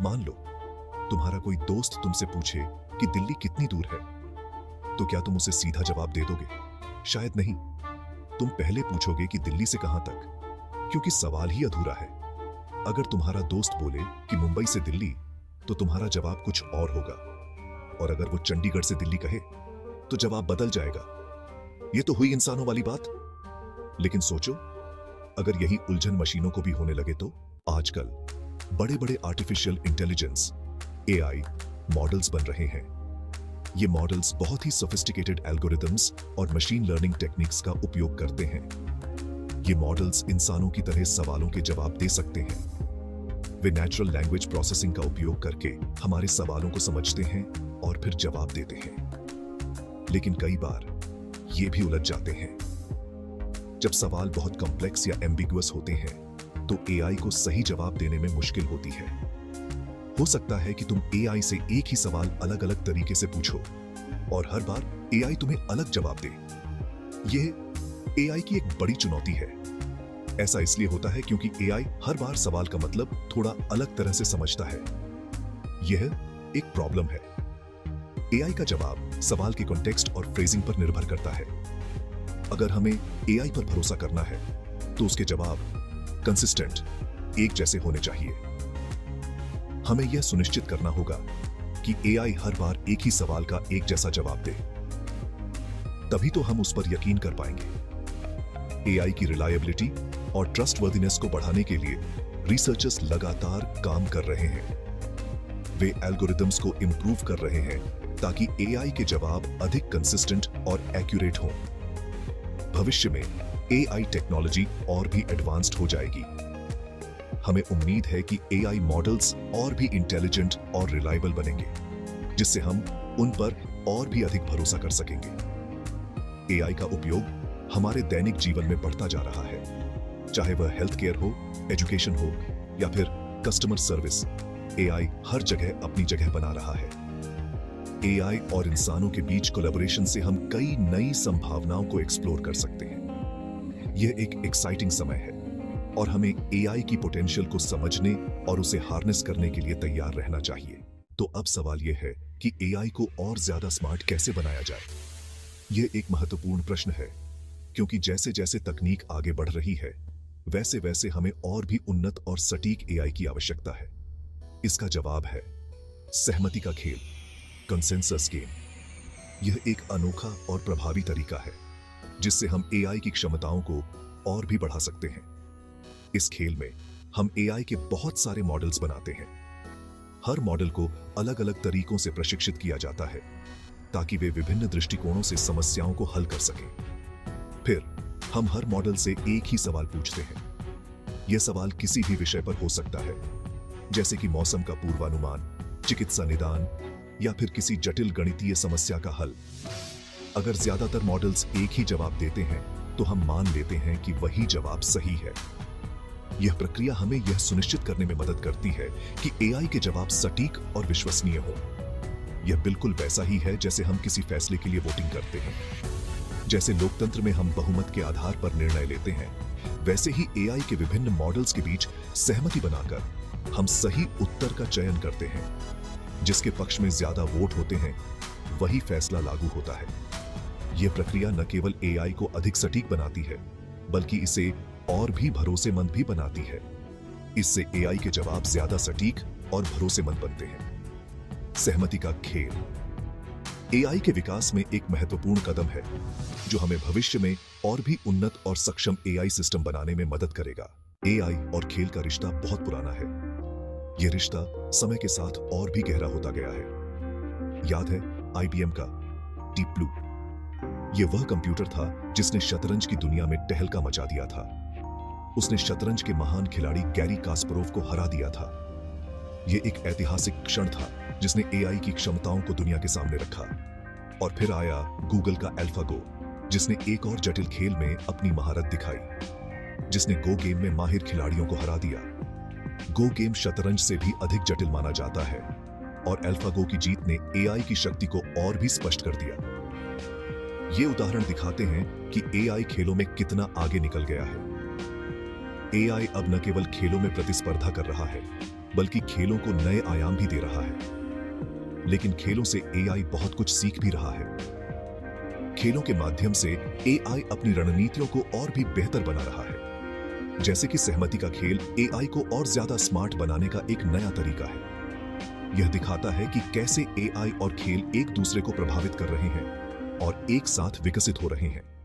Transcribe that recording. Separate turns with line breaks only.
मान लो तुम्हारा कोई दोस्त तुमसे पूछे कि दिल्ली कितनी दूर है, तो क्या तुम उसे सीधा जवाब दे दोगे? शायद नहीं। तुम पहले पूछोगे कि दिल्ली से कहां तक, क्योंकि सवाल ही अधूरा है। अगर तुम्हारा दोस्त बोले कि मुंबई से दिल्ली, तो तुम्हारा जवाब कुछ और होगा, और अगर वो चंडीगढ़ से दिल्ली कहे तो जवाब बदल जाएगा। ये तो हुई इंसानों वाली बात। लेकिन सोचो, अगर यही उलझन मशीनों को भी होने लगे तो? आजकल बड़े बड़े आर्टिफिशियल इंटेलिजेंस एआई मॉडल्स बन रहे हैं। ये मॉडल्स बहुत ही सोफिस्टिकेटेड एल्गोरिथम्स और मशीन लर्निंग टेक्निक्स का उपयोग करते हैं। ये मॉडल्स इंसानों की तरह सवालों के जवाब दे सकते हैं। वे नेचुरल लैंग्वेज प्रोसेसिंग का उपयोग करके हमारे सवालों को समझते हैं और फिर जवाब देते हैं। लेकिन कई बार ये भी उलझ जाते हैं। जब सवाल बहुत कॉम्प्लेक्स या एम्बिगुअस होते हैं, तो एआई को सही जवाब देने में मुश्किल होती है। हो सकता है कि तुम एआई से एक ही सवाल अलग अलग तरीके से पूछो और हर बार एआई तुम्हें अलग जवाब दे। यह एआई की एक बड़ी चुनौती है। ऐसा इसलिए होता है क्योंकि एआई हर बार सवाल का मतलब थोड़ा अलग तरह से समझता है। यह एक प्रॉब्लम है। एआई का जवाब सवाल के कॉन्टेक्स्ट और फ्रेजिंग पर निर्भर करता है। अगर हमें एआई पर भरोसा करना है, तो उसके जवाब कंसिस्टेंट, एक जैसे होने चाहिए। हमें यह सुनिश्चित करना होगा कि एआई हर बार एक ही सवाल का एक जैसा जवाब दे। तभी तो हम उस पर यकीन कर पाएंगे। एआई की रिलायबिलिटी और ट्रस्टवर्दीनेस को बढ़ाने के लिए रिसर्चर्स लगातार काम कर रहे हैं। वे एल्गोरिथम्स को इंप्रूव कर रहे हैं ताकि एआई के जवाब अधिक कंसिस्टेंट और एक्यूरेट हों। भविष्य में एआई टेक्नोलॉजी और भी एडवांस्ड हो जाएगी। हमें उम्मीद है कि एआई मॉडल्स और भी इंटेलिजेंट और रिलायबल बनेंगे, जिससे हम उन पर और भी अधिक भरोसा कर सकेंगे। एआई का उपयोग हमारे दैनिक जीवन में बढ़ता जा रहा है, चाहे वह हेल्थ केयर हो, एजुकेशन हो या फिर कस्टमर सर्विस। एआई हर जगह अपनी जगह बना रहा है। एआई और इंसानों के बीच कोलैबोरेशन से हम कई नई संभावनाओं को एक्सप्लोर कर सकते हैं। यह एक एक्साइटिंग समय है और हमें एआई की पोटेंशियल को समझने और उसे हार्नेस करने के लिए तैयार रहना चाहिए। तो अब सवाल यह है कि एआई को और ज्यादा स्मार्ट कैसे बनाया जाए? यह एक महत्वपूर्ण प्रश्न है, क्योंकि जैसे जैसे तकनीक आगे बढ़ रही है, वैसे वैसे हमें और भी उन्नत और सटीक एआई की आवश्यकता है। इसका जवाब है सहमति का खेल, कंसेंसस गेम। यह एक अनोखा और प्रभावी तरीका है जिससे हम एआई की क्षमताओं को और भी बढ़ा सकते हैं। इस खेल में हम एआई के बहुत सारे मॉडल्स बनाते हैं। हर मॉडल को अलग अलग तरीकों से प्रशिक्षित किया जाता है ताकि वे विभिन्न दृष्टिकोणों से समस्याओं को हल कर सकें। फिर हम हर मॉडल से एक ही सवाल पूछते हैं। यह सवाल किसी भी विषय पर हो सकता है, जैसे कि मौसम का पूर्वानुमान, चिकित्सा निदान या फिर किसी जटिल गणितीय समस्या का हल। अगर ज्यादातर मॉडल्स एक ही जवाब देते हैं, तो हम मान लेते हैं कि वही जवाब सही है। यह प्रक्रिया हमें यह सुनिश्चित करने में मदद करती है कि एआई के जवाब सटीक और विश्वसनीय हो। यह बिल्कुल वैसा ही है जैसे हम किसी फैसले के लिए वोटिंग करते हैं। जैसे लोकतंत्र में हम बहुमत के आधार पर निर्णय लेते हैं, वैसे ही एआई के विभिन्न मॉडल्स के बीच सहमति बनाकर हम सही उत्तर का चयन करते हैं। जिसके पक्ष में ज्यादा वोट होते हैं, वही फैसला लागू होता है। यह प्रक्रिया न केवल एआई को अधिक सटीक बनाती है, बल्कि इसे और भी भरोसेमंद भी बनाती है। इससे एआई के जवाब ज्यादा सटीक और भरोसेमंद बनते हैं। सहमति का खेल एआई के विकास में एक महत्वपूर्ण कदम है, जो हमें भविष्य में और भी उन्नत और सक्षम एआई सिस्टम बनाने में मदद करेगा। एआई और खेल का रिश्ता बहुत पुराना है। यह रिश्ता समय के साथ और भी गहरा होता गया है। याद है आईबीएम का डीप ब्लू? यह वह कंप्यूटर था जिसने शतरंज की दुनिया में टहलका मचा दिया था। उसने शतरंज के महान खिलाड़ी गैरी कास्परोव को हरा दिया था। यह एक ऐतिहासिक क्षण था जिसने एआई की क्षमताओं को दुनिया के सामने रखा। और फिर आया गूगल का एल्फागो, जिसने एक और जटिल खेल में अपनी महारत दिखाई, जिसने गो गेम में माहिर खिलाड़ियों को हरा दिया। गो गेम शतरंज से भी अधिक जटिल माना जाता है, और एल्फागो की जीत ने एआई की शक्ति को और भी स्पष्ट कर दिया। ये उदाहरण दिखाते हैं कि एआई खेलों में कितना आगे निकल गया है। एआई अब न केवल खेलों में प्रतिस्पर्धा कर रहा है, बल्कि खेलों को नए आयाम भी दे रहा है। लेकिन खेलों से एआई बहुत कुछ सीख भी रहा है। खेलों के माध्यम से एआई अपनी रणनीतियों को और भी बेहतर बना रहा है। जैसे कि सहमति का खेल एआई को और ज्यादा स्मार्ट बनाने का एक नया तरीका है। यह दिखाता है कि कैसे एआई और खेल एक दूसरे को प्रभावित कर रहे हैं और एक साथ विकसित हो रहे हैं।